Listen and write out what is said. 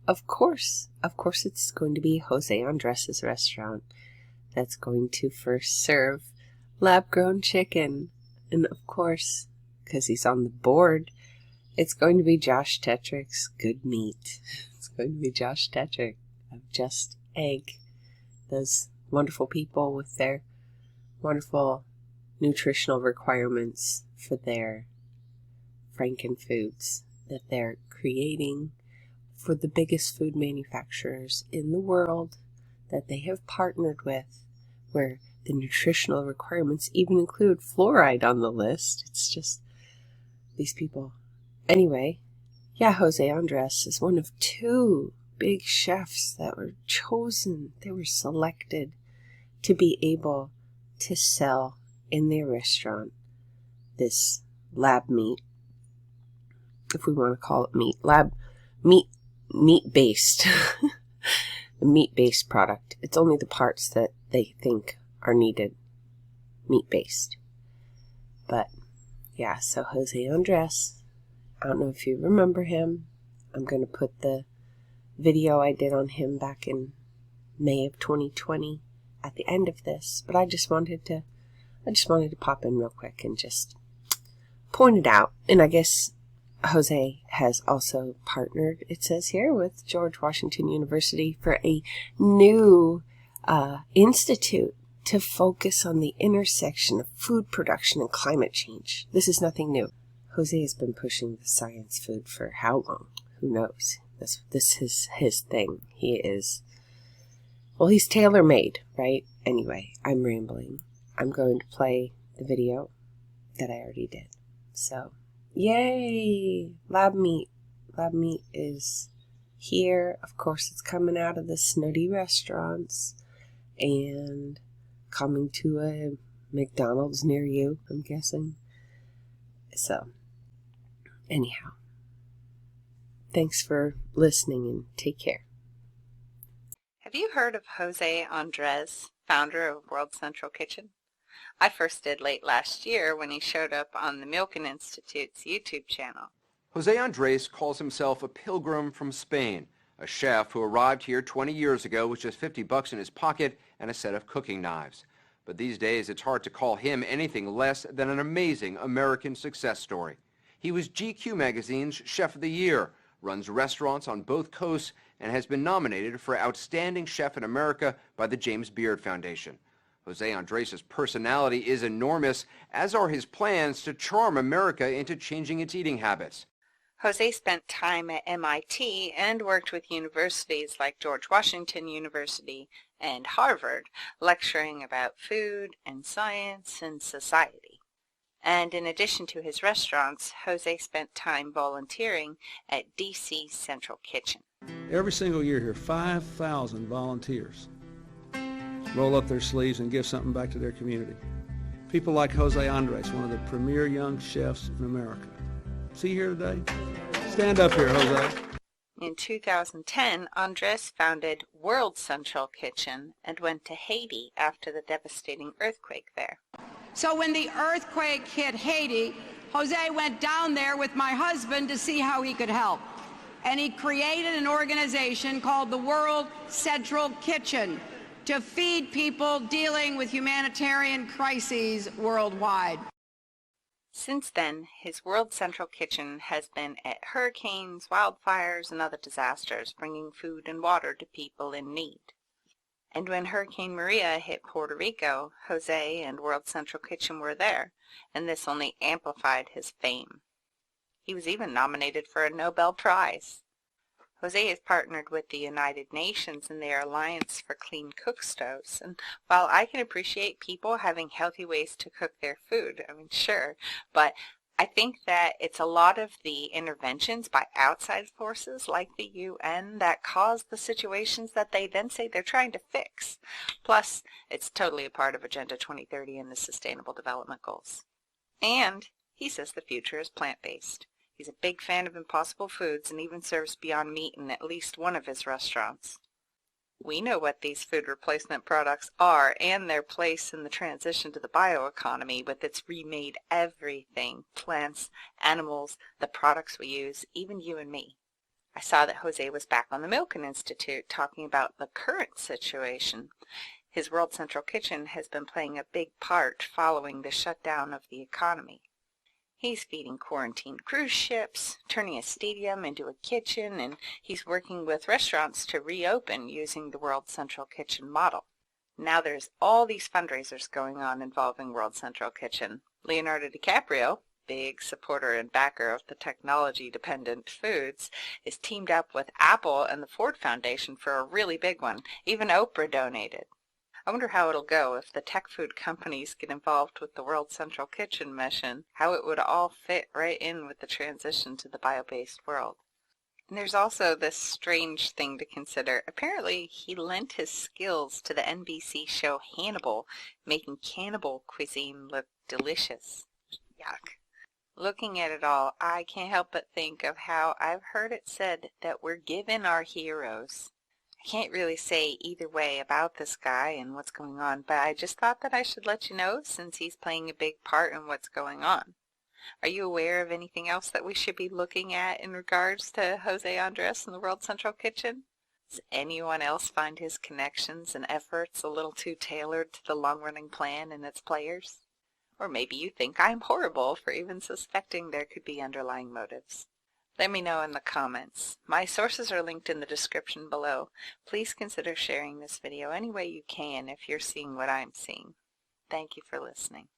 of course it's going to be Jose Andres' restaurant that's going to first serve lab-grown chicken. And of course, because he's on the board, it's going to be Josh Tetrick's Good Meat. It's going to be Josh Tetrick of Just Egg. Those wonderful people with their wonderful nutritional requirements for their frankenfoods that they're creating for the biggest food manufacturers in the world that they have partnered with, where the nutritional requirements even include fluoride on the list. It's just these people. Anyway, yeah, Jose Andres is one of 2 big chefs that were chosen. They were selected to be able to sell in their restaurant this lab meat, if we want to call it meat, meat-based, the meat-based product. It's only the parts that they think are needed meat-based. But yeah, so Jose Andres, I don't know if you remember him. I'm going to put the video I did on him back in May of 2020 at the end of this, but I just wanted to pop in real quick and just point it out. And I guess Jose has also partnered, it says here, with George Washington University for a new institute to focus on the intersection of food production and climate change. This is nothing new. Jose has been pushing the science food for how long? Who knows? This is his thing. He is, well, he's tailor-made, right? Anyway, I'm rambling. I'm going to play the video that I already did. So, yay! Lab meat. Lab meat is here. Of course, it's coming out of the Snooty restaurants and coming to a McDonald's near you, I'm guessing. So, anyhow, thanks for listening and take care. Have you heard of Jose Andres, founder of World Central Kitchen? I first did late last year when he showed up on the Milken Institute's YouTube channel. Jose Andres calls himself a pilgrim from Spain, a chef who arrived here 20 years ago with just $50 in his pocket and a set of cooking knives. But these days it's hard to call him anything less than an amazing American success story. He was GQ magazine's Chef of the Year, runs restaurants on both coasts, and has been nominated for Outstanding Chef in America by the James Beard Foundation. Jose Andres' personality is enormous, as are his plans to charm America into changing its eating habits. Jose spent time at MIT and worked with universities like George Washington University and Harvard, lecturing about food and science and society. And in addition to his restaurants, Jose spent time volunteering at DC Central Kitchen. Every single year here, 5,000 volunteers roll up their sleeves and give something back to their community. People like Jose Andres, one of the premier young chefs in America. See here today? Stand up here, Jose. In 2010, Andres founded World Central Kitchen and went to Haiti after the devastating earthquake there. So when the earthquake hit Haiti, Jose went down there with my husband to see how he could help. And he created an organization called the World Central Kitchen to feed people dealing with humanitarian crises worldwide. Since then, his World Central Kitchen has been at hurricanes, wildfires, and other disasters, bringing food and water to people in need. And when Hurricane Maria hit Puerto Rico, Jose and World Central Kitchen were there, and this only amplified his fame. He was even nominated for a Nobel Prize. Jose is partnered with the United Nations in their Alliance for Clean Cook Stoves, and while I can appreciate people having healthy ways to cook their food, I mean, sure, but I think that it's a lot of the interventions by outside forces like the UN that cause the situations that they then say they're trying to fix. Plus, it's totally a part of Agenda 2030 and the Sustainable Development Goals. And he says the future is plant-based. He's a big fan of Impossible Foods and even serves Beyond Meat in at least one of his restaurants. We know what these food replacement products are and their place in the transition to the bioeconomy with its remade everything, plants, animals, the products we use, even you and me. I saw that Jose was back on the Milken Institute talking about the current situation. His World Central Kitchen has been playing a big part following the shutdown of the economy. He's feeding quarantined cruise ships, turning a stadium into a kitchen, and he's working with restaurants to reopen using the World Central Kitchen model. Now there's all these fundraisers going on involving World Central Kitchen. Leonardo DiCaprio, big supporter and backer of the technology-dependent foods, is teamed up with Apple and the Ford Foundation for a really big one. Even Oprah donated. I wonder how it'll go if the tech food companies get involved with the World Central Kitchen mission, how it would all fit right in with the transition to the bio-based world. And there's also this strange thing to consider. Apparently, he lent his skills to the NBC show Hannibal, making cannibal cuisine look delicious. Yuck. Looking at it all, I can't help but think of how I've heard it said that we're given our heroes. I can't really say either way about this guy and what's going on, but I just thought that I should let you know since he's playing a big part in what's going on. Are you aware of anything else that we should be looking at in regards to Jose Andres and the World Central Kitchen? Does anyone else find his connections and efforts a little too tailored to the long-running plan and its players? Or maybe you think I'm horrible for even suspecting there could be underlying motives. Let me know in the comments. My sources are linked in the description below. Please consider sharing this video any way you can if you're seeing what I'm seeing. Thank you for listening.